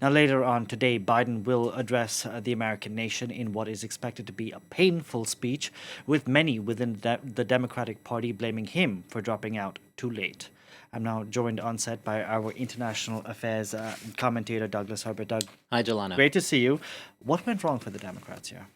Now, later on today, Biden will address the American nation in what is expected to be a painful speech, with many within the Democratic Party blaming him for dropping out too late. I'm now joined on set by our international affairs commentator, Douglas Herbert. Doug, Hi, Delano. great to see you. What went wrong for the Democrats here?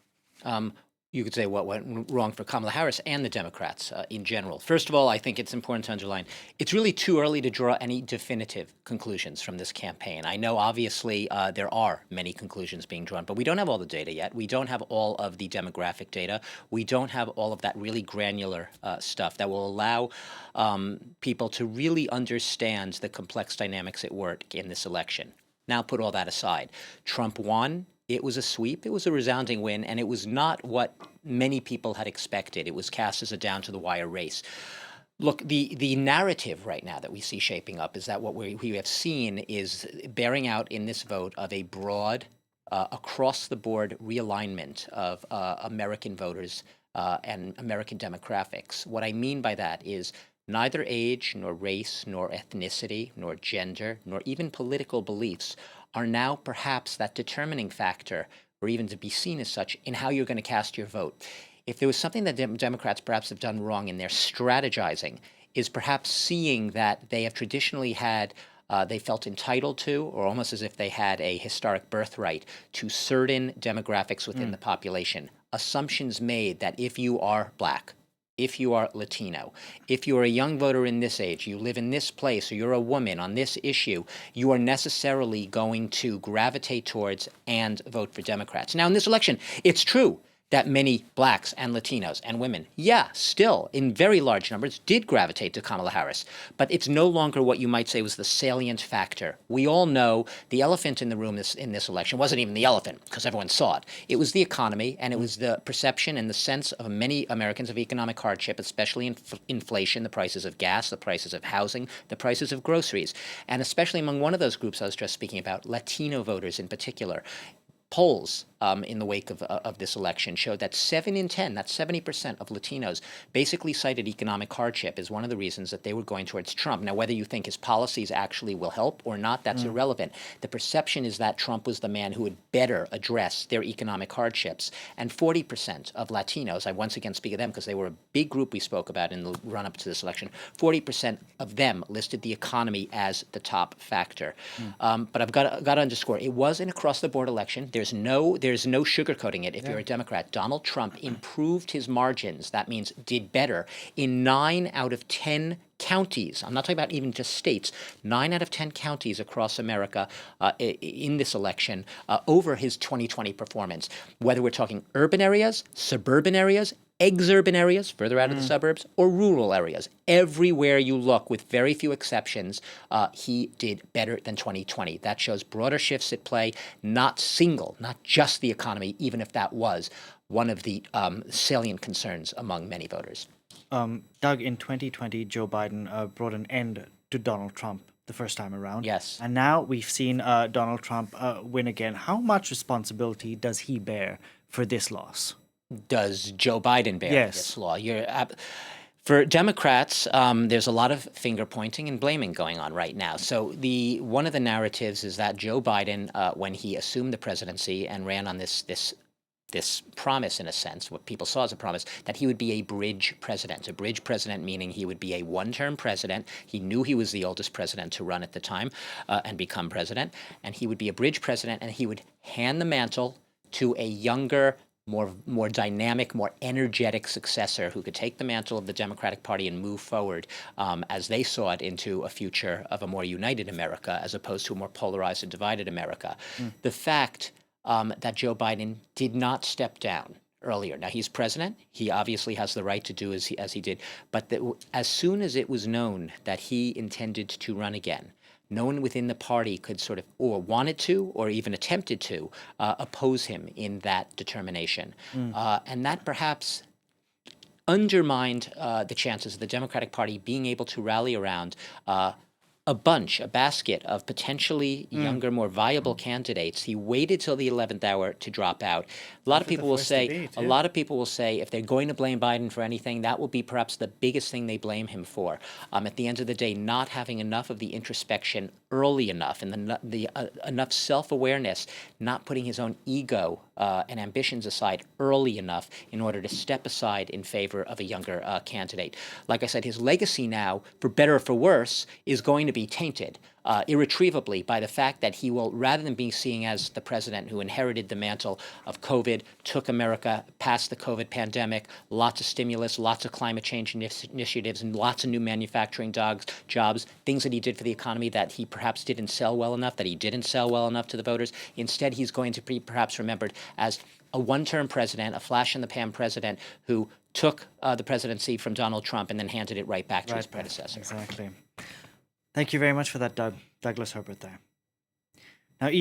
You could say what went wrong for Kamala Harris and the Democrats in general. First of all, I think it's important to underline it's really too early to draw any definitive conclusions from this campaign. I know, obviously, there are many conclusions being drawn, but we don't have all the data yet. We don't have all of the demographic data. We don't have all of that really granular stuff that will allow people to really understand the complex dynamics at work in this election. Now, put all that aside. Trump won. It was a sweep. It was a resounding win, and it was not what many people had expected. It was cast as a down-to-the-wire race. Look, the narrative right now that we see shaping up is that what we have seen is bearing out in this vote of a broad, across-the-board realignment of American voters and American demographics. What I mean by that is neither age, nor race, nor ethnicity, nor gender, nor even political beliefs are now perhaps that determining factor, or even to be seen as such, in how you're going to cast your vote. If there was something that Democrats perhaps have done wrong in their strategizing, is perhaps seeing that they have traditionally had they felt entitled to, or almost as if they had a historic birthright to certain demographics within the population. Assumptions made that if you are Black, if you are Latino, if you are a young voter in this age, you live in this place, or you're a woman on this issue, you are necessarily going to gravitate towards and vote for Democrats. Now, in this election, it's true that many Blacks and Latinos and women, still in very large numbers, did gravitate to Kamala Harris. But it's no longer what you might say was the salient factor. We all know the elephant in the room in this election wasn't even the elephant, because everyone saw it. It was the economy, and it was the perception and the sense of many Americans of economic hardship, especially inflation, the prices of gas, the prices of housing, the prices of groceries. And especially among one of those groups I was just speaking about, Latino voters in particular. Polls in the wake of this election showed that 7 in 10, that's 70% of Latinos, basically cited economic hardship as one of the reasons that they were going towards Trump. Now, whether you think his policies actually will help or not, that's irrelevant. The perception is that Trump was the man who would better address their economic hardships. And 40% of Latinos, I once again speak of them because they were a big group we spoke about in the run-up to this election, 40% of them listed the economy as the top factor. But I've got to underscore, it was an across-the-board election. There's no sugarcoating it. If you're a Democrat, Donald Trump improved his margins. That means did better in 9 out of 10 counties. I'm not talking about even just states. 9 out of 10 counties across America in this election over his 2020 performance. Whether we're talking urban areas, suburban areas, exurban areas, further out of the suburbs, or rural areas. Everywhere you look, with very few exceptions, he did better than 2020. That shows broader shifts at play, not just the economy, even if that was one of the salient concerns among many voters. Doug, in 2020, Joe Biden brought an end to Donald Trump the first time around. Yes. And now we've seen Donald Trump win again. How much responsibility does he bear for this loss? Does Joe Biden bear Yes. this law? For Democrats, there's a lot of finger pointing and blaming going on right now. So one of the narratives is that Joe Biden, when he assumed the presidency and ran on this promise, in a sense, what people saw as a promise, that he would be a bridge president. A bridge president meaning he would be a one-term president. He knew he was the oldest president to run at the time and become president. And he would be a bridge president, and he would hand the mantle to a younger, more dynamic, more energetic successor who could take the mantle of the Democratic Party and move forward as they saw it into a future of a more united America as opposed to a more polarized and divided America. The fact that Joe Biden did not step down earlier. Now, he's president. He obviously has the right to do as he did. But as soon as it was known that he intended to run again, no one within the party could sort of, or wanted to, or even attempted to, oppose him in that determination. And that perhaps undermined the chances of the Democratic Party being able to rally around a basket of potentially younger, more viable candidates. He waited till the 11th hour to drop out. A lot of people will say, a lot of people will say, if they're going to blame Biden for anything, that will be perhaps the biggest thing they blame him for. At the end of the day, not having enough of the introspection early enough, and enough self-awareness, not putting his own ego and ambitions aside early enough in order to step aside in favor of a younger candidate. Like I said, his legacy now, for better or for worse, is going to be tainted irretrievably by the fact that he will, rather than being seen as the president who inherited the mantle of COVID, took America past the COVID pandemic, lots of stimulus, lots of climate change initiatives, and lots of new manufacturing jobs, things that he did for the economy that he perhaps didn't sell well enough, that he didn't sell well enough to the voters. Instead, he's going to be perhaps remembered as a one-term president, a flash-in-the-pan president who took the presidency from Donald Trump and then handed it right back to his predecessor. Exactly. Thank you very much for that, Douglas Herbert there.